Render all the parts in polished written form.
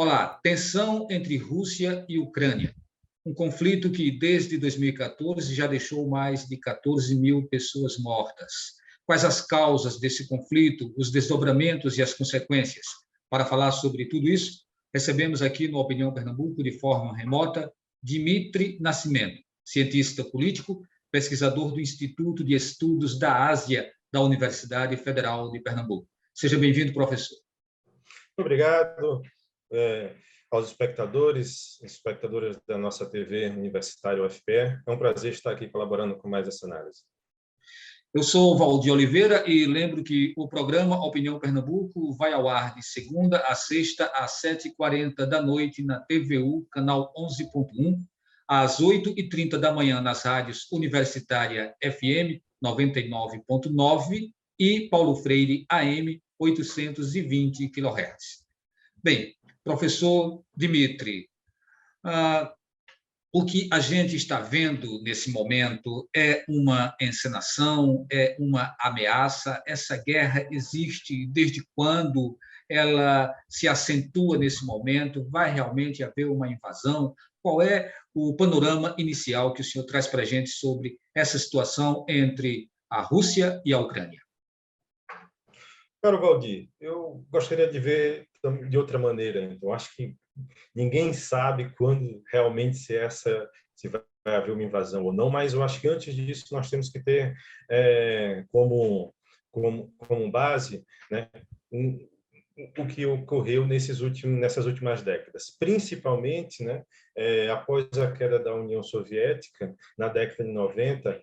Olá, tensão entre Rússia e Ucrânia. Um conflito que, desde 2014, já deixou mais de 14 mil pessoas mortas. Quais as causas desse conflito, os desdobramentos e as consequências? Para falar sobre tudo isso, recebemos aqui no Opinião Pernambuco, de forma remota, Dmitry Nascimento, cientista político, pesquisador do Instituto de Estudos da Ásia da Universidade Federal de Pernambuco. Seja bem-vindo, professor. Obrigado aos espectadoras da nossa TV universitária UFPE. É um prazer estar aqui colaborando com mais essa análise. Eu sou Valdir Oliveira e lembro que o programa Opinião Pernambuco vai ao ar de segunda a sexta, às 7h40 da noite, na TVU, canal 11.1, às 8h30 da manhã nas rádios Universitária FM 99.9 e Paulo Freire AM 820 kHz. Bem, professor Dmitry, o que a gente está vendo nesse momento é uma encenação, é uma ameaça. Essa guerra existe desde quando ela se acentua nesse momento? Vai realmente haver uma invasão? Qual é o panorama inicial que o senhor traz para a gente sobre essa situação entre a Rússia e a Ucrânia? Caro Valdir, eu gostaria de ver de outra maneira. Então, acho que ninguém sabe quando realmente se vai haver uma invasão ou não, mas eu acho que antes disso nós temos que ter como base, né, o que ocorreu nessas últimas décadas, principalmente, né, após a queda da União Soviética, na década de 90,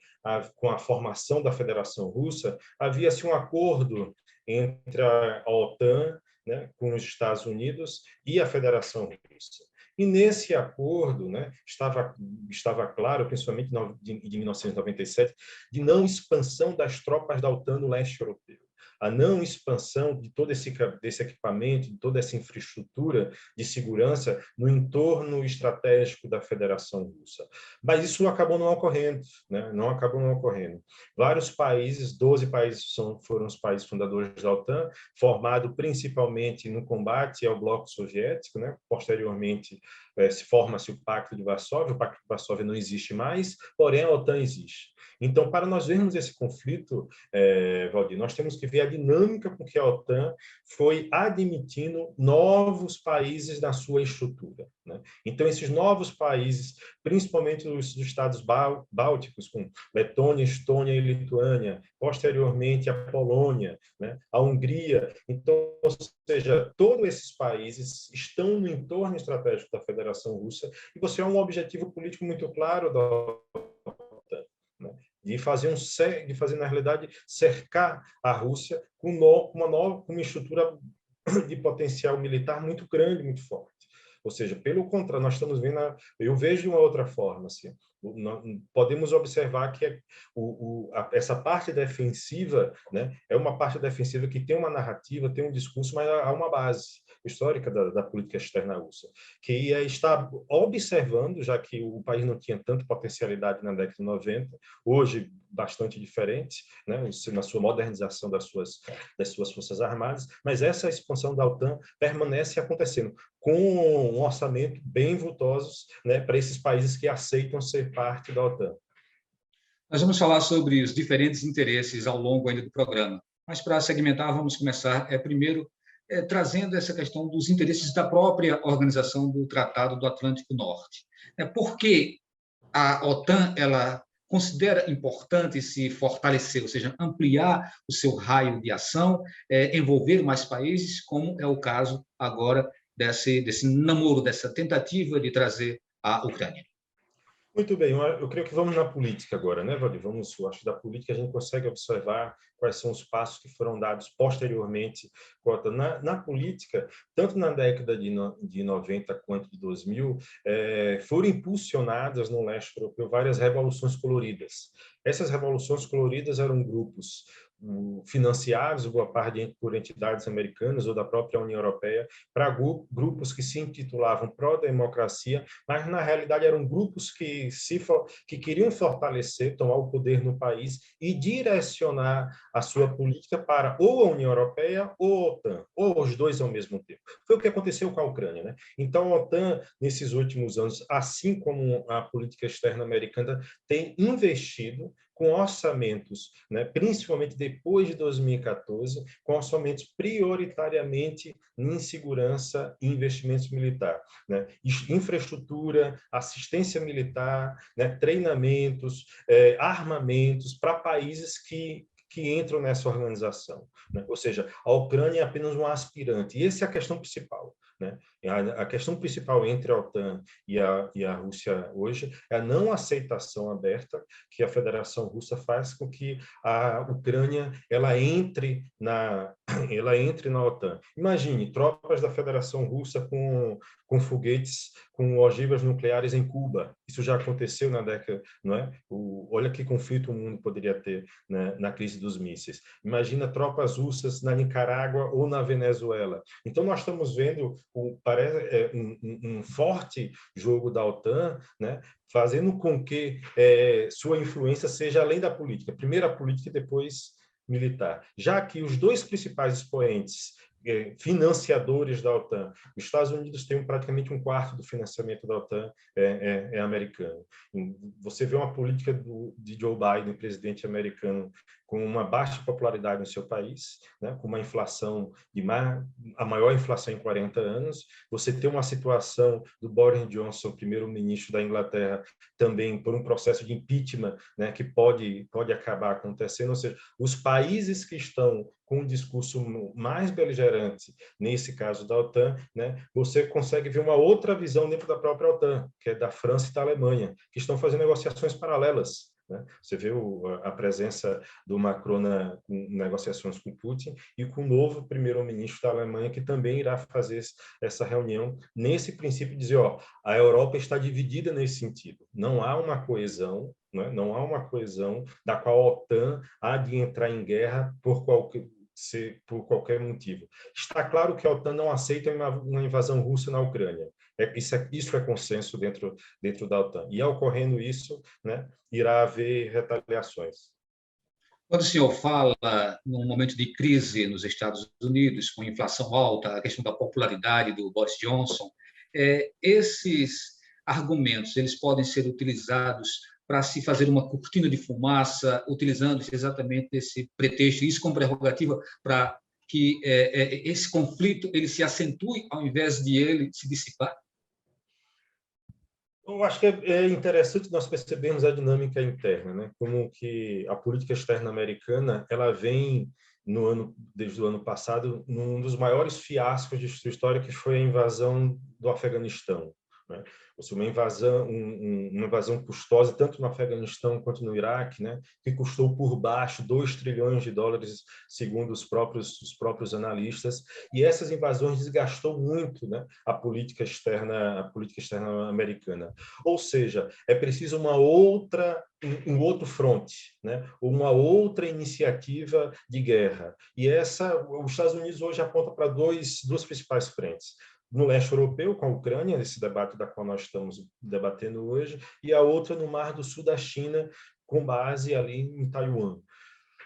com a formação da Federação Russa, havia-se um acordo entre a OTAN, né, com os Estados Unidos e a Federação Russa. E nesse acordo, né, estava claro, principalmente de 1997, de não expansão das tropas da OTAN no leste europeu. A não expansão de todo desse equipamento, de toda essa infraestrutura de segurança no entorno estratégico da Federação Russa. Mas isso acabou não ocorrendo, né? Não acabou não ocorrendo. Vários países, 12 países foram os países fundadores da OTAN, formado principalmente no combate ao bloco soviético, né? Posteriormente, forma-se o Pacto de Varsóvia. O Pacto de Varsóvia não existe mais, porém a OTAN existe. Então, para nós vermos esse conflito, Valdir, nós temos que ver a dinâmica com que a OTAN foi admitindo novos países na sua estrutura, né? Então, esses novos países, principalmente os estados bálticos, com Letônia, Estônia e Lituânia, posteriormente a Polônia, né? A Hungria. Então, ou seja, todos esses países estão no entorno estratégico da Federação Russa e você é um objetivo político muito claro da OTAN, né? De fazer, na realidade, cercar a Rússia com uma estrutura de potencial militar muito grande, muito forte. Ou seja, pelo contrário, nós estamos vendo, eu vejo de uma outra forma, assim, podemos observar que essa parte defensiva, né, é uma parte defensiva que tem uma narrativa, tem um discurso, mas há uma base histórica da política externa russa, que está observando, já que o país não tinha tanta potencialidade na década de 90, hoje bastante diferente, né, na sua modernização das suas forças armadas, mas essa expansão da OTAN permanece acontecendo com um orçamento bem vultosos, né, para esses países que aceitam ser parte da OTAN. Nós vamos falar sobre os diferentes interesses ao longo ainda do programa, mas para segmentar, vamos começar primeiro trazendo essa questão dos interesses da própria organização do Tratado do Atlântico Norte. Por que a OTAN ela considera importante se fortalecer, ou seja, ampliar o seu raio de ação, envolver mais países, como é o caso agora desse namoro, dessa tentativa de trazer a Ucrânia? Muito bem, eu creio que vamos na política agora, né, Valdir? Acho que da política a gente consegue observar quais são os passos que foram dados posteriormente. Na política, tanto na década de 90 quanto de 2000, foram impulsionadas no leste europeu várias revoluções coloridas. Essas revoluções coloridas eram grupos financiados, boa parte por entidades americanas ou da própria União Europeia, para grupos que se intitulavam pró-democracia, mas na realidade eram grupos que queriam fortalecer, tomar o poder no país e direcionar a sua política para ou a União Europeia ou a OTAN, ou os dois ao mesmo tempo. Foi o que aconteceu com a Ucrânia, né? Então, a OTAN, nesses últimos anos, assim como a política externa americana, tem investido com orçamentos, né, principalmente depois de 2014, com orçamentos prioritariamente em segurança e investimentos militares, né, infraestrutura, assistência militar, né, treinamentos, armamentos para países que entram nessa organização, né? Ou seja, a Ucrânia é apenas um aspirante, e essa é a questão principal, né? A questão principal entre a OTAN e a Rússia hoje é a não aceitação aberta que a Federação Russa faz com que a Ucrânia ela entre na OTAN. Imagine tropas da Federação Russa com foguetes, com ogivas nucleares em Cuba. Isso já aconteceu na década, não é? Olha que conflito o mundo poderia ter, né, na crise dos mísseis. Imagina tropas russas na Nicarágua ou na Venezuela. Então nós estamos vendo um forte jogo da OTAN, né, fazendo com que sua influência seja além da política. Primeiro a política e depois militar. Já que os dois principais expoentes financiadores da OTAN, os Estados Unidos têm praticamente um quarto do financiamento da OTAN é americano. Você vê uma política de Joe Biden, presidente americano, com uma baixa popularidade no seu país, né, com uma inflação a maior inflação em 40 anos. Você tem uma situação do Boris Johnson, primeiro-ministro da Inglaterra, também por um processo de impeachment, né, que pode acabar acontecendo. Ou seja, os países que estão com um discurso mais beligerante, nesse caso da OTAN, né, você consegue ver uma outra visão dentro da própria OTAN, que é da França e da Alemanha, que estão fazendo negociações paralelas. Né? Você vê a presença do Macron com negociações com Putin e com o novo primeiro-ministro da Alemanha, que também irá fazer essa reunião nesse princípio de dizer, ó, a Europa está dividida nesse sentido. Não há uma coesão, né? Não há uma coesão da qual a OTAN há de entrar em guerra por qualquer motivo. Está claro que a OTAN não aceita uma invasão russa na Ucrânia. Isso é consenso dentro da OTAN. E, ocorrendo isso, né, irá haver retaliações. Quando o senhor fala num momento de crise nos Estados Unidos, com inflação alta, a questão da popularidade do Boris Johnson, esses argumentos eles podem ser utilizados para se fazer uma cortina de fumaça, utilizando-se exatamente esse pretexto, isso como prerrogativa para que esse conflito ele se acentue ao invés de ele se dissipar? Eu acho que é interessante nós percebermos a dinâmica interna, né? Como que a política externa americana ela vem desde o ano passado num dos maiores fiascos de sua história, que foi a invasão do Afeganistão, né? Uma invasão custosa tanto no Afeganistão quanto no Iraque, né, que custou por baixo 2 trilhões de dólares, segundo os próprios analistas, e essas invasões desgastou muito, né, a política externa americana. Ou seja, é preciso um outro fronte, né, uma outra iniciativa de guerra. E os Estados Unidos hoje aponta para duas principais frentes. No leste europeu, com a Ucrânia, nesse debate da qual nós estamos debatendo hoje, e a outra no Mar do Sul da China, com base ali em Taiwan.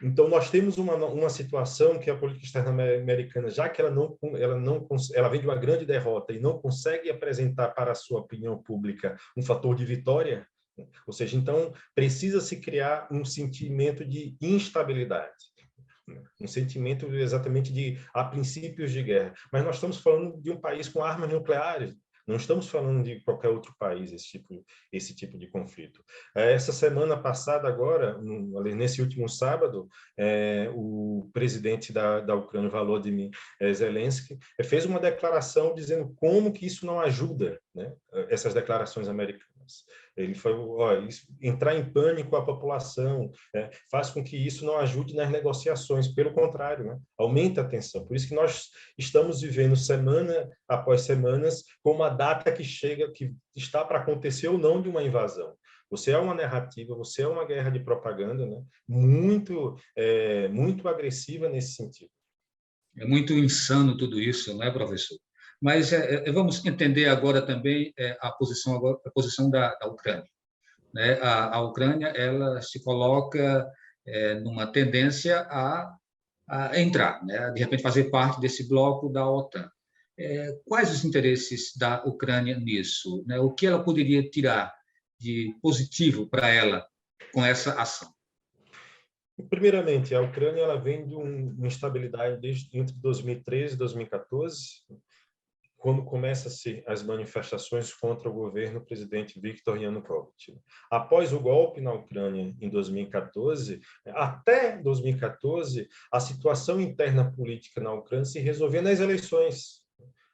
Então, nós temos uma situação que a política externa americana, já que ela vem de uma grande derrota e não consegue apresentar para a sua opinião pública um fator de vitória, ou seja, então, precisa se criar um sentimento de instabilidade. Um sentimento exatamente há princípios de guerra. Mas nós estamos falando de um país com armas nucleares, não estamos falando de qualquer outro país, esse tipo de conflito. Essa semana passada, agora, nesse último sábado, o presidente da Ucrânia, Volodymyr Zelensky, fez uma declaração dizendo como que isso não ajuda, né, essas declarações americanas. semanas. Ele foi, entrar em pânico a população, né, faz com que isso não ajude nas negociações, pelo contrário, né, aumenta a tensão. Por isso que nós estamos vivendo semana após semanas com uma data que chega, que está para acontecer ou não de uma invasão. Você é uma narrativa, você é uma guerra de propaganda, né, muito agressiva nesse sentido. É muito insano tudo isso, não é, professor? Mas vamos entender agora também a posição da Ucrânia. Né? A Ucrânia ela se coloca numa tendência a entrar, né? De repente fazer parte desse bloco da OTAN. Quais os interesses da Ucrânia nisso? Né? O que ela poderia tirar de positivo para ela com essa ação? Primeiramente, a Ucrânia ela vem de uma instabilidade desde entre 2013 e 2014, quando começam-se as manifestações contra o governo do presidente Viktor Yanukovych. Após o golpe na Ucrânia em 2014, até 2014, a situação interna política na Ucrânia se resolvia nas eleições.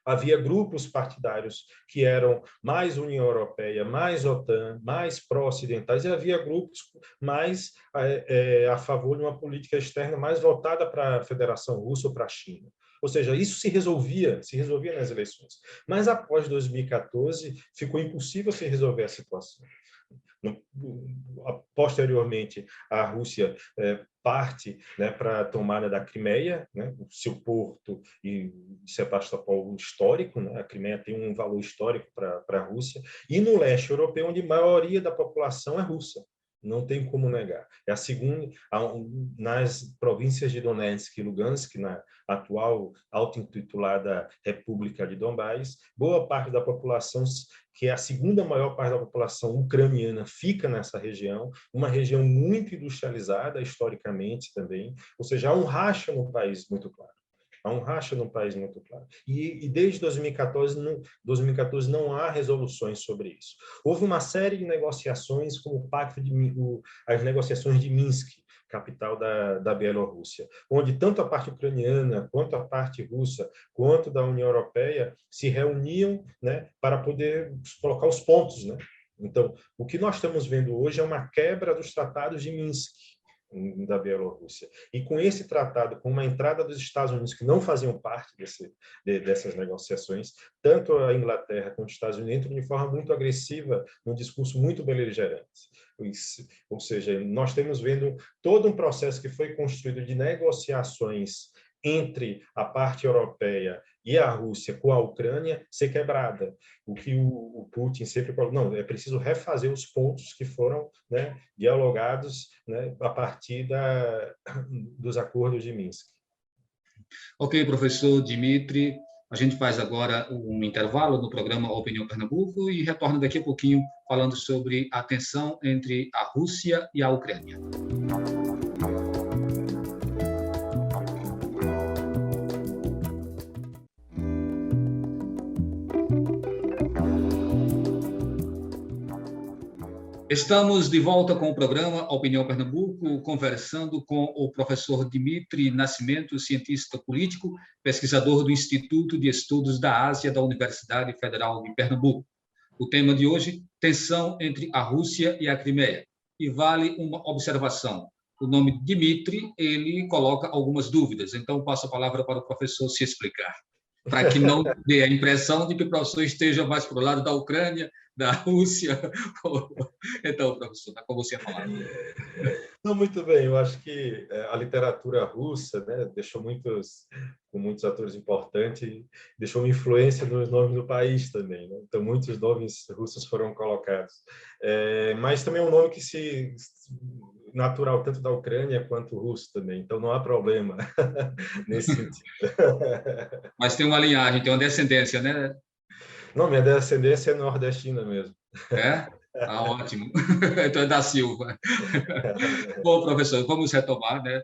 Havia grupos partidários que eram mais União Europeia, mais OTAN, mais pró-ocidentais, e havia grupos mais a favor de uma política externa mais voltada para a Federação Russa ou para a China. Ou seja, isso se resolvia nas eleições. Mas após 2014, ficou impossível se resolver a situação. Posteriormente, a Rússia parte, né, para a tomada da Crimeia, né, o seu porto e Sebastopol histórico, né, a Crimeia tem um valor histórico para a Rússia, e no leste europeu, onde a maioria da população é russa. Não tem como negar. É a segunda, nas províncias de Donetsk e Lugansk, na atual auto-intitulada República de Donbás, boa parte da população, que é a segunda maior parte da população ucraniana, fica nessa região, uma região muito industrializada historicamente também, ou seja, há um racha no país muito claro. Há um racha no país muito claro. E desde 2014 não há resoluções sobre isso. Houve uma série de negociações, como as negociações de Minsk, capital da Bielorrússia, onde tanto a parte ucraniana, quanto a parte russa, quanto da União Europeia se reuniam, né, para poder colocar os pontos. Né? Então, o que nós estamos vendo hoje é uma quebra dos tratados de Minsk, da Bielorrússia. E com esse tratado, com uma entrada dos Estados Unidos, que não faziam parte dessas negociações, tanto a Inglaterra quanto os Estados Unidos entram de forma muito agressiva, num discurso muito beligerante. Ou seja, nós estamos vendo todo um processo que foi construído de negociações entre a parte europeia e a Rússia com a Ucrânia ser quebrada. O que o Putin sempre falou, não, é preciso refazer os pontos que foram, né, dialogados, né, a partir dos acordos de Minsk. Ok, professor Dimitri, a gente faz agora um intervalo no programa Opinião Pernambuco e retorna daqui a pouquinho falando sobre a tensão entre a Rússia e a Ucrânia. Estamos de volta com o programa Opinião Pernambuco, conversando com o professor Dimitri Nascimento, cientista político, pesquisador do Instituto de Estudos da Ásia da Universidade Federal de Pernambuco. O tema de hoje, tensão entre a Rússia e a Crimeia. E vale uma observação. O nome Dimitri, ele coloca algumas dúvidas, então passo a palavra para o professor se explicar, para que não dê a impressão de que o professor esteja mais para o lado da Ucrânia, da Rússia. Então, professor, está com você a falar. Não, muito bem. Eu acho que a literatura russa, né, deixou com muitos atores importantes, deixou uma influência nos nomes do país também. Né? Então, muitos nomes russos foram colocados. Mas também é um nome que natural tanto da Ucrânia quanto russo também. Então, não há problema nesse sentido. Mas tem uma linhagem, tem uma descendência, né? Não, minha descendência é nordestina mesmo. É? Ah, ótimo. Então é da Silva. Bom, professor, vamos retomar, né?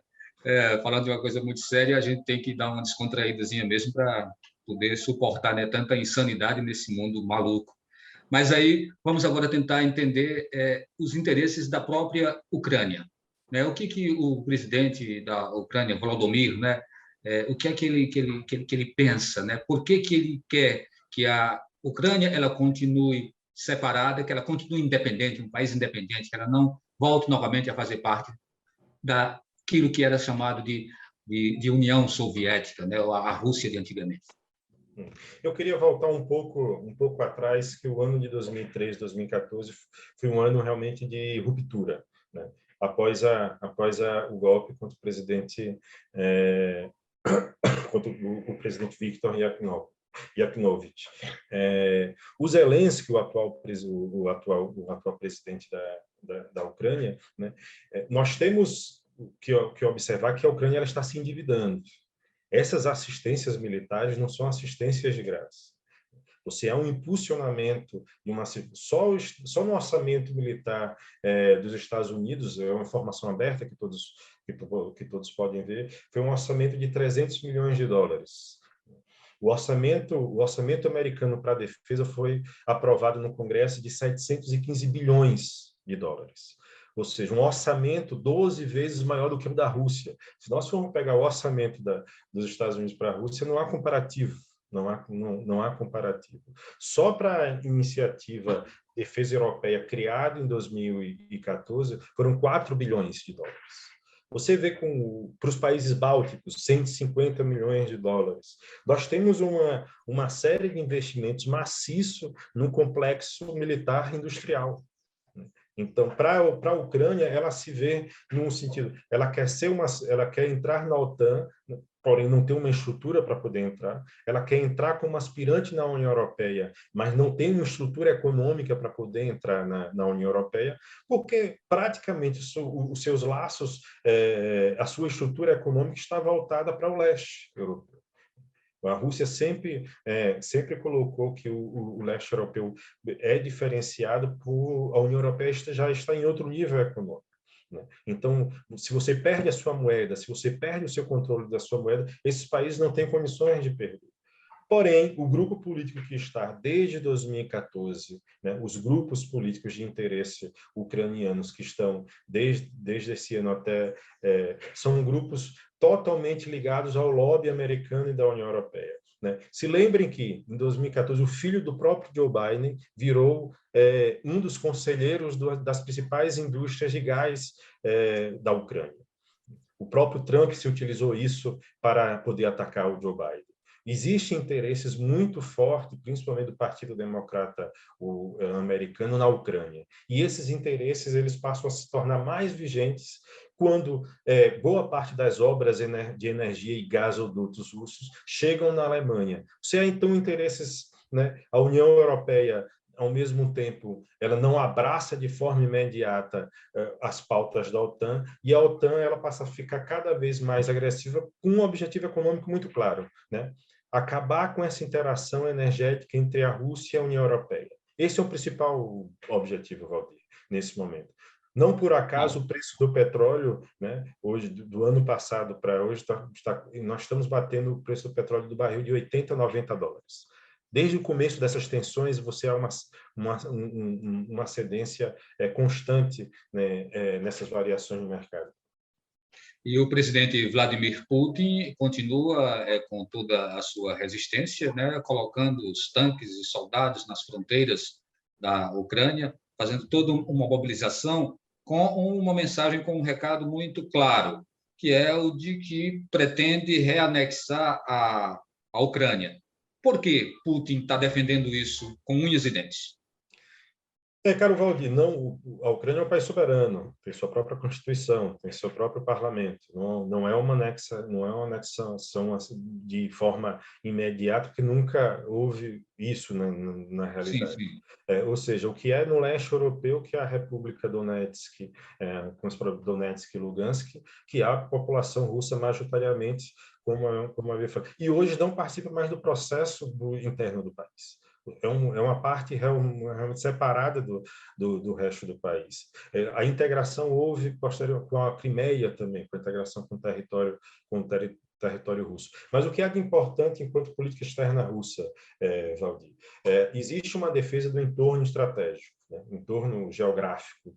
Falando de uma coisa muito séria, a gente tem que dar uma descontraídazinha mesmo para poder suportar, né, tanta insanidade nesse mundo maluco. Mas aí vamos agora tentar entender os interesses da própria Ucrânia. Né? O que o presidente da Ucrânia, Volodymyr, né? O que é que ele pensa? Né? Por que ele quer que a Ucrânia ela continue separada, que ela continue independente, um país independente, que ela não volte novamente a fazer parte daquilo que era chamado de União Soviética, né, ou a Rússia de antigamente. Eu queria voltar um pouco atrás, que o ano de 2013, 2014 foi um ano realmente de ruptura, né? Após o golpe contra o presidente contra o presidente Viktor Yanukovych. O Zelensky, o atual presidente da Ucrânia, né? Nós temos que observar que a Ucrânia ela está se endividando. Essas assistências militares não são assistências de graça. Você há um impulsionamento de só no orçamento militar dos Estados Unidos, é uma informação aberta que todos podem ver, foi um orçamento de 300 milhões de dólares. O orçamento americano para a defesa foi aprovado no Congresso de 715 bilhões de dólares. Ou seja, um orçamento 12 vezes maior do que o da Rússia. Se nós formos pegar o orçamento dos Estados Unidos para a Rússia, não há comparativo. Não há comparativo. Só para a iniciativa Defesa Europeia, criada em 2014, foram 4 bilhões de dólares. Você vê para os países bálticos, 150 milhões de dólares. Nós temos uma série de investimentos maciços no complexo militar industrial. Então, para a Ucrânia, ela se vê num sentido, ela quer entrar na OTAN, porém não tem uma estrutura para poder entrar. Ela quer entrar como aspirante na União Europeia, mas não tem uma estrutura econômica para poder entrar na União Europeia, porque praticamente os seus laços, a sua estrutura econômica está voltada para o leste europeu. A Rússia sempre colocou que o leste europeu é diferenciado a União Europeia já está em outro nível econômico, né? Então, se você perde a sua moeda, se você perde o seu controle da sua moeda, esses países não têm condições de perder. Porém, o grupo político que está desde 2014, né, os grupos políticos de interesse ucranianos que estão desde esse ano até, são grupos totalmente ligados ao lobby americano e da União Europeia, né? Se lembrem que, em 2014, o filho do próprio Joe Biden virou um dos conselheiros das principais indústrias de gás da Ucrânia. O próprio Trump se utilizou isso para poder atacar o Joe Biden. Existem interesses muito fortes, principalmente do Partido Democrata americano, na Ucrânia. E esses interesses eles passam a se tornar mais vigentes quando boa parte das obras de energia e gasodutos russos chegam na Alemanha. Você há, então, interesses, né? A União Europeia, ao mesmo tempo, ela não abraça de forma imediata as pautas da OTAN, e a OTAN ela passa a ficar cada vez mais agressiva com um objetivo econômico muito claro, né? Acabar com essa interação energética entre a Rússia e a União Europeia. Esse é o principal objetivo, Valdir, nesse momento. Não por acaso o preço do petróleo, né, hoje, do ano passado para hoje, nós estamos batendo o preço do petróleo do barril de 80 a 90 dólares. Desde o começo dessas tensões, você há uma cedência constante, né, nessas variações no mercado. E o presidente Vladimir Putin continua com toda a sua resistência, né, colocando os tanques e soldados nas fronteiras da Ucrânia, fazendo toda uma mobilização com uma mensagem, com um recado muito claro, que é o de que pretende reanexar a Ucrânia. Por que Putin está defendendo isso com unhas e dentes? Caro Valdir, a Ucrânia é um país soberano, tem sua própria constituição, tem seu próprio parlamento. Não é uma anexação assim, de forma imediata, porque nunca houve isso na realidade. Sim, sim. Ou seja, o que é no leste europeu, que é a República Donetsk, com os Donetsk e Lugansk, que há população russa majoritariamente, como havia falado. E hoje não participa mais do processo interno do país. É uma parte realmente separada do resto do país. A integração houve posterior com a Crimeia também, com a integração com o território russo. Mas o que é de importante enquanto política externa russa, Valdir? Existe uma defesa do entorno estratégico, né? Entorno geográfico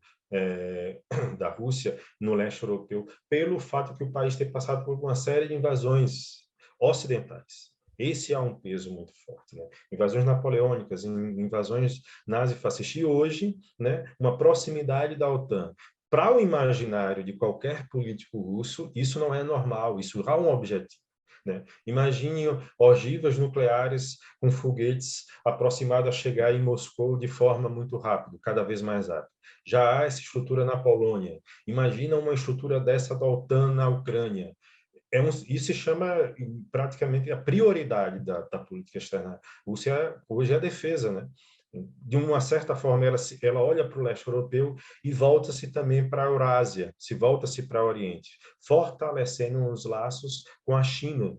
da Rússia no leste europeu, pelo fato que o país tem passado por uma série de invasões ocidentais. Esse é um peso muito forte, né? Invasões napoleônicas, invasões nazifascistas. E hoje, né, uma proximidade da OTAN. Para o imaginário de qualquer político russo, isso não é normal, isso há um objetivo. Né? Imagine ogivas nucleares com foguetes aproximados a chegar em Moscou de forma muito rápida, cada vez mais rápida. Já há essa estrutura na Polônia. Imagina uma estrutura dessa da OTAN na Ucrânia. Isso se chama praticamente a prioridade da política externa. A Rússia hoje é a defesa, né? De uma certa forma, ela olha para o leste europeu e volta-se também para a Eurásia, volta-se para o Oriente, fortalecendo os laços com a China,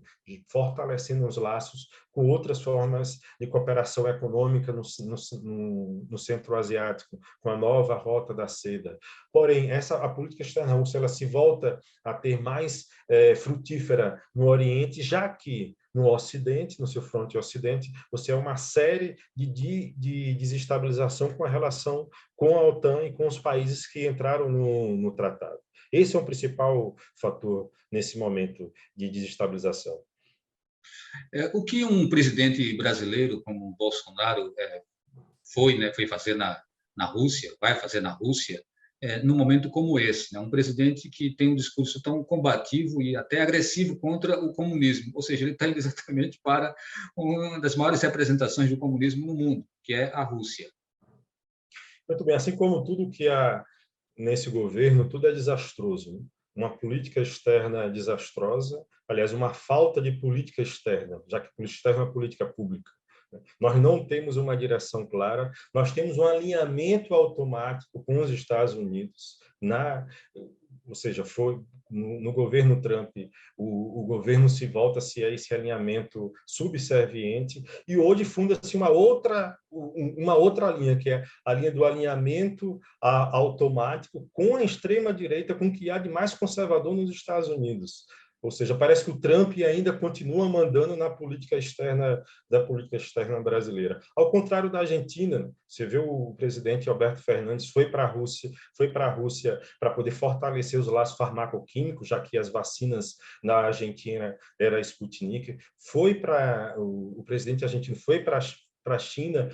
fortalecendo os laços com outras formas de cooperação econômica no centro asiático, com a nova Rota da Seda. Porém, a política externa russa ela se volta a ter mais frutífera no Oriente, já que no Ocidente, no seu fronte Ocidente, você é uma série de desestabilização com a relação com a OTAN e com os países que entraram no tratado. Esse é o principal fator nesse momento de desestabilização. O que um presidente brasileiro como o Bolsonaro foi fazer na Rússia, vai fazer na Rússia, num momento como esse, né? Um presidente que tem um discurso tão combativo e até agressivo contra o comunismo, ou seja, ele está indo exatamente para uma das maiores representações do comunismo no mundo, que é a Rússia. Muito bem, assim como tudo que há nesse governo, tudo é desastroso, né? Uma política externa desastrosa, aliás, uma falta de política externa, já que política externa é uma política pública. Nós não temos uma direção clara, nós temos um alinhamento automático com os Estados Unidos, ou seja, foi no governo Trump, o governo se volta-se a esse alinhamento subserviente, e hoje funda-se uma outra linha, que é a linha do alinhamento automático com a extrema-direita, com o que há de mais conservador nos Estados Unidos. Ou seja, parece que o Trump ainda continua mandando na política externa brasileira. Ao contrário da Argentina, você vê o presidente Alberto Fernandes foi para a Rússia para poder fortalecer os laços farmacoquímicos, já que as vacinas na Argentina era a Sputnik. O presidente argentino foi para a China,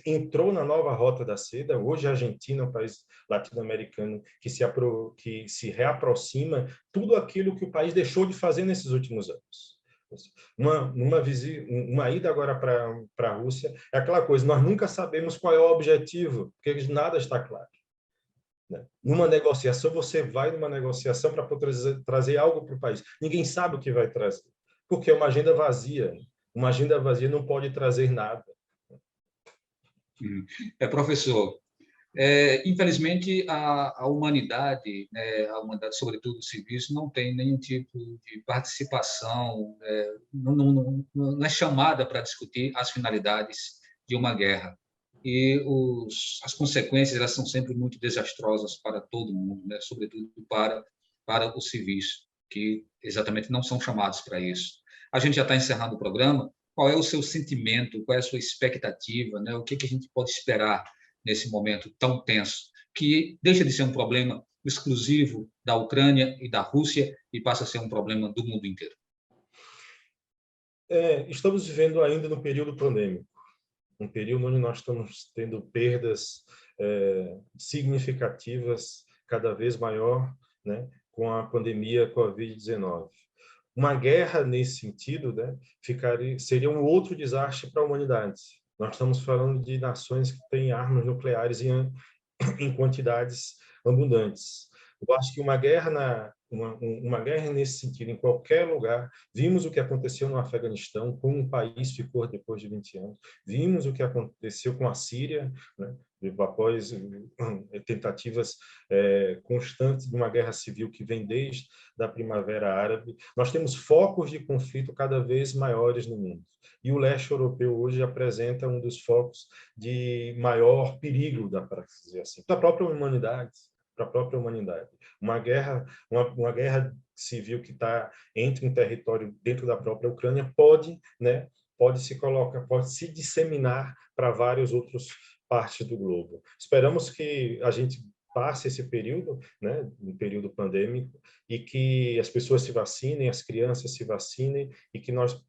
entrou na nova Rota da Seda. Hoje a Argentina é um país latino-americano que se reaproxima tudo aquilo que o país deixou de fazer nesses últimos anos. Uma ida agora para a Rússia é aquela coisa, nós nunca sabemos qual é o objetivo, porque nada está claro. Numa negociação, você vai numa negociação para trazer algo para o país. Ninguém sabe o que vai trazer, porque é uma agenda vazia. Uma agenda vazia não pode trazer nada. Professor, infelizmente a humanidade, né, sobretudo os civis, não tem nenhum tipo de participação, não é chamada para discutir as finalidades de uma guerra. E as consequências elas são sempre muito desastrosas para todo mundo, né, sobretudo para os civis, que exatamente não são chamados para isso. A gente já está encerrando o programa. Qual é o seu sentimento? Qual é a sua expectativa? Né? O que a gente pode esperar nesse momento tão tenso, que deixa de ser um problema exclusivo da Ucrânia e da Rússia e passa a ser um problema do mundo inteiro? Estamos vivendo ainda no período pandêmico, um período onde nós estamos tendo perdas significativas, cada vez maior, né, com a pandemia Covid-19. Uma guerra nesse sentido, né, seria um outro desastre para a humanidade. Nós estamos falando de nações que têm armas nucleares em quantidades abundantes. Eu acho que uma guerra nesse sentido, em qualquer lugar, vimos o que aconteceu no Afeganistão, como o país ficou depois de 20 anos, vimos o que aconteceu com a Síria, né, após tentativas constantes de uma guerra civil que vem desde a Primavera Árabe. Nós temos focos de conflito cada vez maiores no mundo. E o leste europeu hoje apresenta um dos focos de maior perigo, para dizer assim, para a própria humanidade. Uma guerra civil que está entre um território dentro da própria Ucrânia pode se disseminar para várias outras partes do globo. Esperamos que a gente passe esse período, né, um período pandêmico, e que as pessoas se vacinem, as crianças se vacinem, e que nós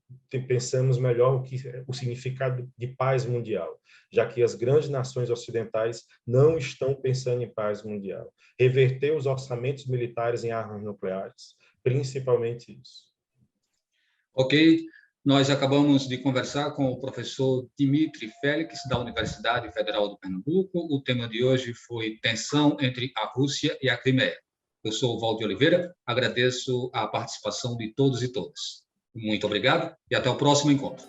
pensamos melhor o significado de paz mundial, já que as grandes nações ocidentais não estão pensando em paz mundial. Reverter os orçamentos militares em armas nucleares, principalmente isso. Ok, nós acabamos de conversar com o professor Dimitri Félix, da Universidade Federal do Pernambuco. O tema de hoje foi tensão entre a Rússia e a Crimeia. Eu sou o Valdir Oliveira, agradeço a participação de todos e todas. Muito obrigado e até o próximo encontro.